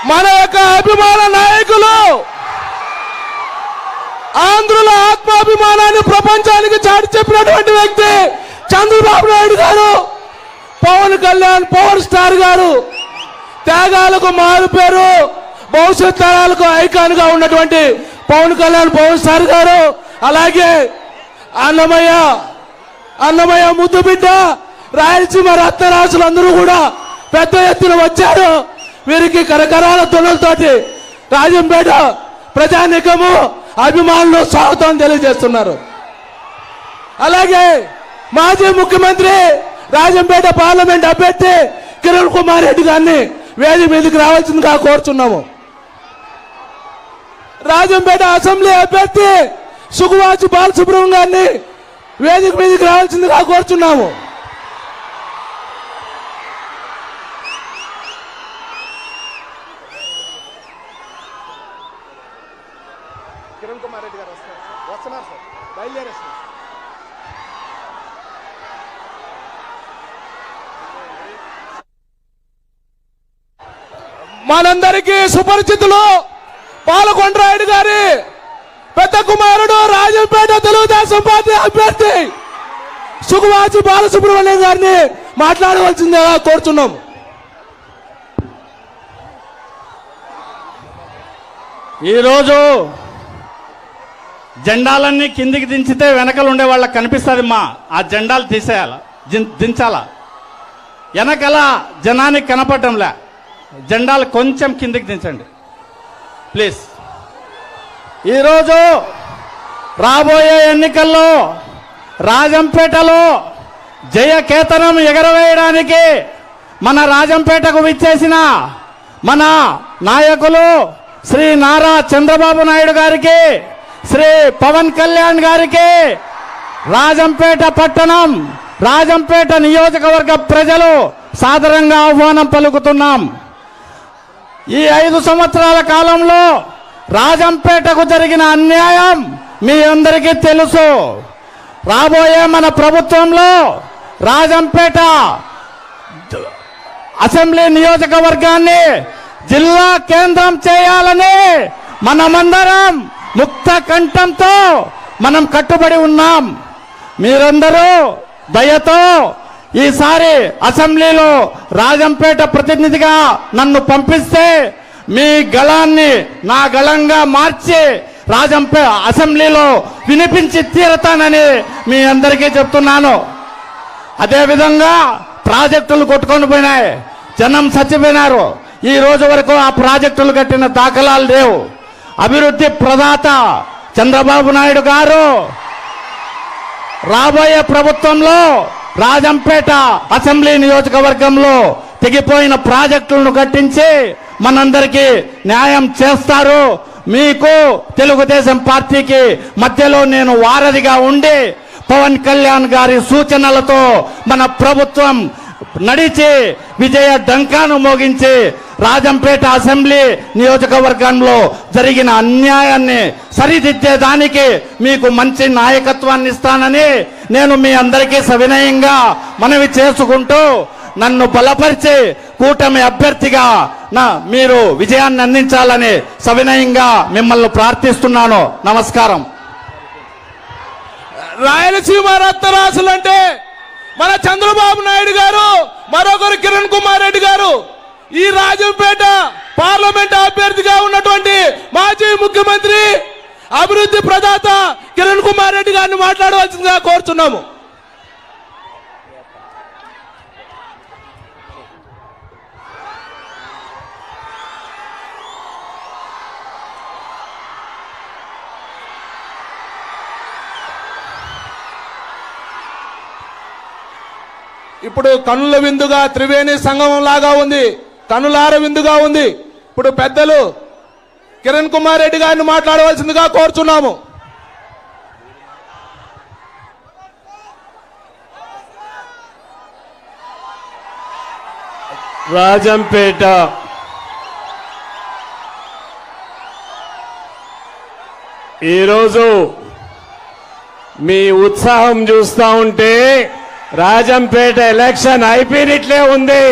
మన యొక్క అభిమాన నాయకులు, ఆంధ్రుల ఆత్మాభిమానాన్ని ప్రపంచానికి చాటి చెప్పినటువంటి వ్యక్తి చంద్రబాబు నాయుడు గారు, పవన్ కళ్యాణ్ పవర్ స్టార్ గారు, త్యాగాలకు మారు పేరు, భవిష్యత్ తరాలకు ఐకాన్ గా ఉన్నటువంటి పవన్ కళ్యాణ్ పవన్ స్టార్ గారు, అలాగే అన్నమయ్య ముద్దు బిడ్డ రాయలసీమ రత్నరాజులందరూ కూడా పెద్ద ఎత్తున వచ్చారు. వీరికి కరకరాల తులలతోటి రాజంపేట ప్రజానికము అభిమానులు స్వాగతం తెలియజేస్తున్నారు. అలాగే మాజీ ముఖ్యమంత్రి రాజంపేట పార్లమెంట్ అభ్యర్థి కిరణ్ కుమార్ రెడ్డి గారిని వేదిక మీదకి రావాల్సిందిగా కోరుచున్నాము. రాజంపేట అసెంబ్లీ అభ్యర్థి సుఖవాసి బాలసుబ్రహ్మణ్యం గారిని వేదిక మీదకి రావాల్సిందిగా కోరుచున్నాము. కిరణ్ కుమార్ రెడ్డి గారు వస్తున్నారు సార్, బయలుదేరేస్తున్నారు. మనందరికీ సుపరిచితులు పాలకొండరాయుడు గారి పెద్ద కుమారుడు రాజంపేట తెలుగుదేశం పార్టీ అభ్యర్థి సుఖవాసి బాలసుబ్రహ్మణ్యం గారిని మాట్లాడవలసిందిగా కోరుచున్నాం. ఈరోజు జెండాలన్నీ కిందికి దించితే వెనకలు ఉండే వాళ్ళకి కనిపిస్తుంది. ఆ జెండాలు తీసేయాల, దించాలా. వెనకల జనానికి కనపడటంలే. జెండాలు కొంచెం కిందికి దించండి ప్లీజ్. ఈరోజు రాబోయే ఎన్నికల్లో రాజంపేటలో జయకేతనం ఎగరవేయడానికి మన రాజంపేటకు విచ్చేసిన మన నాయకులు శ్రీ నారా చంద్రబాబు నాయుడు గారికి, శ్రీ పవన్ కళ్యాణ్ గారికి రాజంపేట పట్టణం, రాజంపేట నియోజకవర్గ ప్రజలు సాదరంగా ఆహ్వానం పలుకుతున్నాం. ఈ 5 సంవత్సరాల కాలంలో రాజంపేటకు జరిగిన అన్యాయం మీ అందరికీ తెలుసు. రాబోయే మన ప్రభుత్వంలో రాజంపేట అసెంబ్లీ నియోజకవర్గాన్ని జిల్లా కేంద్రం చేయాలని మనమందరం ముక్త కంఠంతో మనం కట్టుబడి ఉన్నాం. మీరందరూ దయతో ఈసారి అసెంబ్లీలో రాజంపేట ప్రతినిధిగా నన్ను పంపిస్తే మీ గళాన్ని నా గళంగా మార్చి రాజంపేట అసెంబ్లీలో వినిపించి తీరతానని మీ అందరికీ చెప్తున్నాను. అదేవిధంగా ప్రాజెక్టులు కొట్టుకొని పోయినాయి, జనం చచ్చిపోయినారు. ఈ రోజు వరకు ఆ ప్రాజెక్టులు కట్టిన దాఖలాలు లేవు. అభివృద్ధి ప్రదాత చంద్రబాబు నాయుడు గారు రాబోయే ప్రభుత్వంలో రాజంపేట అసెంబ్లీ నియోజకవర్గంలో తెగిపోయిన ప్రాజెక్టులను కట్టించి మనందరికీ న్యాయం చేస్తారు. మీకు తెలుగుదేశం పార్టీకి మధ్యలో నేను వారధిగా ఉండి పవన్ కళ్యాణ్ గారి సూచనలతో మన ప్రభుత్వం నడిచి విజయ డంకాను మోగించి రాజంపేట అసెంబ్లీ నియోజకవర్గంలో జరిగిన అన్యాయాన్ని సరిదిద్దేదానికి మీకు మంచి నాయకత్వాన్ని ఇస్తానని నేను మీ అందరికీ సవినయంగా మనవి చేసుకుంటూ నన్ను బలపరిచి కూటమి అభ్యర్థిగా మీరు విజయాన్ని అందించాలని సవినయంగా మిమ్మల్ని ప్రార్థిస్తున్నాను. నమస్కారం. రాయలసీమ రత్నరాసులంటే మన చంద్రబాబు నాయుడు గారు, మరొకరు కిరణ్ కుమార్ రెడ్డి గారు, ఈ రాజంపేట పార్లమెంట్ అభ్యర్థిగా ఉన్నటువంటి మాజీ ముఖ్యమంత్రి అభివృద్ధి ప్రదాత కిరణ్ కుమార్ రెడ్డి గారిని మాట్లాడవలసిందిగా కోరుతున్నాము. ఇప్పుడు కనుల విందుగా త్రివేణి సంగమం లాగా ఉంది, కనులార విందుగా ఉంది. ఇప్పుడు పెద్దలు కిరణ్ కుమార్ రెడ్డి గారిని మాట్లాడవలసిందిగా కోరుచున్నాము. రాజంపేట ఈరోజు మీ ఉత్సాహం చూస్తా ఉంటే రాజంపేట ఎలక్షన్ అయిపోయినట్లే ఉంది.